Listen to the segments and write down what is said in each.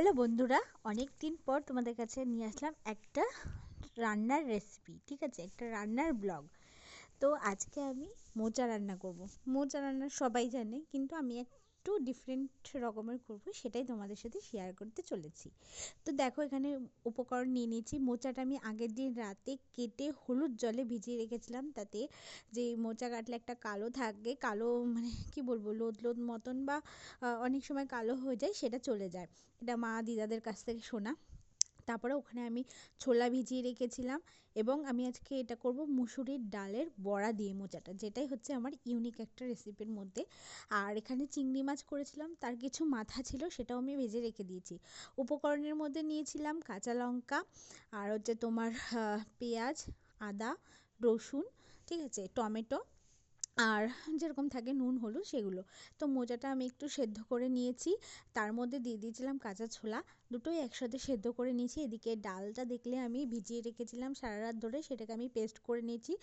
Hello বন্ধুরা, অনেক দিন পর তোমাদের কাছে নিয়ে আসলাম একটা রান্নার রেসিপি। ঠিক আছে, একটা রান্নার ব্লগ। তো আজকে আমি মোচা রান্না করব। মোচা রান্না সবাই জানে, কিন্তু আমি একটু ডিফারেন্ট রকমের করব, সেটাই তোমাদের সাথে শেয়ার করতে চলেছি। তো দেখো, এখানে উপকরণ নিয়ে নিয়েছি। মোচাটা আমি আগের দিন রাতে কেটে হলুদ জলে ভিজিয়ে রেখেছিলাম। তাতে যে মোচা কাটলে একটা কালো থাকে, কালো মানে কি বলবো, লোদ লোদ মতন বা অনেক সময় কালো হয়ে যায়, সেটা চলে যায়। এটা মা দিদাদের কাছ থেকে শোনা। তারপরে ওখানে আমি ছোলা ভিজিয়ে রেখেছিলাম, এবং আমি আজকে এটা করব মুসুরির ডালের বড়া দিয়ে মোচাটা, যেটাই হচ্ছে আমার ইউনিক একটা রেসিপির মধ্যে। আর এখানে চিংড়ি মাছ করেছিলাম, তার কিছু মাথা ছিল, সেটাও আমি ভেজে রেখে দিয়েছি। উপকরণের মধ্যে নিয়েছিলাম কাঁচা লঙ্কা, আর হচ্ছে তোমার পেঁয়াজ, আদা, রসুন, ঠিক আছে, টমেটো, আর যেরকম থাকে নুন হলুদ সেগুলো। তো মোচাটা আমি একটু সেদ্ধ করে নিয়েছি, তার মধ্যে দিয়ে দিয়েছিলাম কাঁচা ছোলা, দুটোই একসাথে সেদ্ধ করে নিয়েছি। এদিকে ডালটা দেখলে আমি ভিজিয়ে রেখেছিলাম সারা রাত ধরে, সেটাকে আমি পেস্ট করে নিয়েছি।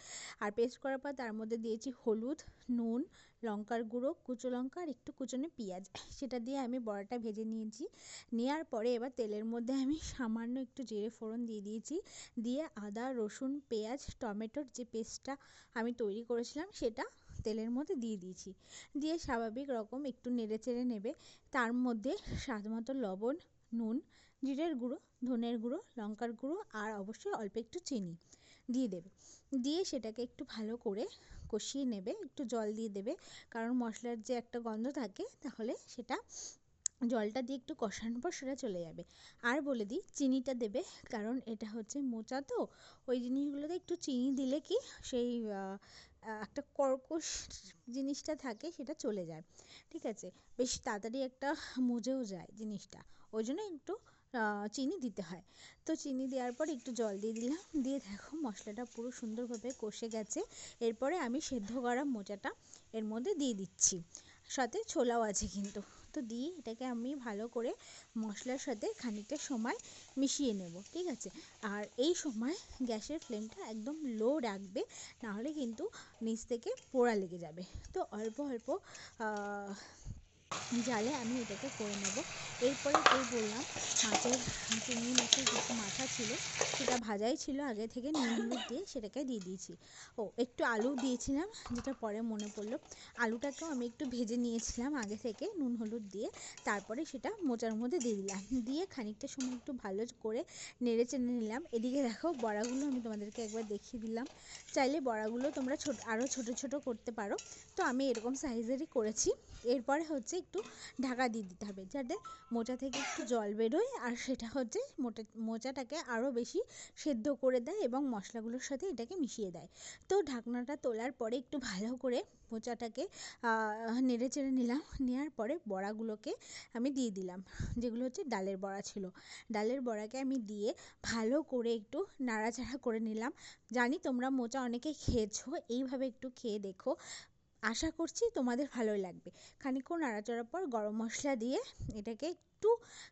আর পেস্ট করার পর তার মধ্যে দিয়েছি হলুদ, নুন, লঙ্কার গুঁড়ো, কুচো লঙ্কা আর একটু কুচনো পেঁয়াজ। সেটা দিয়ে আমি বড়াটা ভেজে নিয়েছি। নেওয়ার পরে এবার তেলের মধ্যে আমি সামান্য একটু জিরে ফোড়ন দিয়ে দিয়েছি। দিয়ে আদা, রসুন, পেঁয়াজ, টমেটোর যে পেস্টটা আমি তৈরি করেছিলাম, সেটা তেলের মধ্যে দিয়ে দিয়েছি। দিয়ে স্বাভাবিক রকম একটু নেড়ে চেড়ে নেবে। তার মধ্যে স্বাদ মতো লবণ, নুন, জিরের গুঁড়ো, ধনের গুঁড়ো, লঙ্কার গুঁড়ো আর অবশ্যই অল্প একটু চিনি দিয়ে দেবে। দিয়ে সেটাকে একটু ভালো করে কষিয়ে নেবে, একটু জল দিয়ে দেবে, কারণ মশলার যে একটা গন্ধ থাকে, তাহলে সেটা জলটা দিয়ে একটু কষানোর পর সেটা চলে যাবে। আর বলে দিই, চিনিটা দেবে, কারণ এটা হচ্ছে মোচা, তো ওই জিনিসগুলোতে একটু চিনি দিলে কি সেই একটা কর্কশ জিনিসটা থাকে, সেটা চলে যায়। ঠিক আছে, বেশ তাড়াতাড়ি একটা মজেও যায় জিনিসটা, ওই জন্য একটু চিনি দিতে হয়। তো চিনি দেওয়ার পর একটু জল দিয়ে দিলাম, দিয়ে দেখো মশলাটা পুরো সুন্দরভাবে কষে গেছে। এরপরে আমি সেদ্ধ করা মোচাটা এর মধ্যে দিয়ে দিচ্ছি, সাথে ছোলাও আছে কিন্তু। তো দিয়ে এটাকে আমি ভালো করে মশলার সাথে খানিকটা সময় মিশিয়ে নেব। ঠিক আছে, আর এই সময় গ্যাসের ফ্লেমটা একদম লো রাখবে, নাহলে কিন্তু নিচ থেকে পোড়া লেগে যাবে। তো অল্প অল্প জালে আমি এটাকে করে নেব। এরপরে এই বললাম, চিংড়ি মাছের কিছু মাথা ছিল, সেটা ভাজাই ছিল আগে থেকে, নুন হলুদ দিয়ে সেটাকে দিয়ে দিয়েছি। ও একটু আলু দিয়েছিলাম, যেটা পরে মনে পড়লো। আলুটাকেও আমি একটু ভেজে নিয়েছিলাম আগে থেকে নুন হলুদ দিয়ে, তারপরে সেটা মোচার মধ্যে দিয়ে দিলাম। দিয়ে খানিকটা সময় একটু ভালো করে নেড়ে চেড়ে নিলাম। এদিকে দেখো বড়াগুলো আমি তোমাদেরকে একবার দেখিয়ে দিলাম। চাইলে বড়াগুলো তোমরা আরও ছোটো ছোটো করতে পারো, তো আমি এরকম সাইজেরই করেছি। এরপরে হচ্ছে একটু ঢাকা দিয়ে দিতে হবে, যাতে মোচা থেকে একটু জল বেরোয়, আর সেটা হচ্ছে মোচাটাকে আরও বেশি সেদ্ধ করে দেয় এবং মশলাগুলোর সাথে এটাকে মিশিয়ে দেয়। তো ঢাকনাটা তোলার পরে একটু ভালো করে মোচাটাকে নেড়ে চেড়ে নিলাম। নেওয়ার পরে বড়াগুলোকে আমি দিয়ে দিলাম, যেগুলো হচ্ছে ডালের বড়া ছিল। ডালের বড়াকে আমি দিয়ে ভালো করে একটু নাড়াচাড়া করে নিলাম। জানি তোমরা মোচা অনেকে খেয়েছো, এইভাবে একটু খেয়ে দেখো, আশা করছি তোমাদের ভালোই লাগবে। খানিকক্ষণ নাড়াচাড়ার পর গরম মশলা দিয়ে এটাকে একটু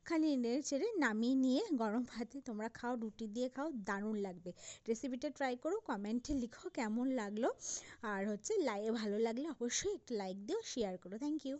খালি নেড়ে চেড়ে নামিয়ে নিয়ে গরম ভাতে তোমরা খাও, রুটি দিয়ে খাও, দারুণ লাগবে। রেসিপিটা ট্রাই করো, কমেন্টে লিখো কেমন লাগলো। আর হচ্ছে ভালো লাগলে অবশ্যই একটা লাইক দিও, শেয়ার করো। Thank you.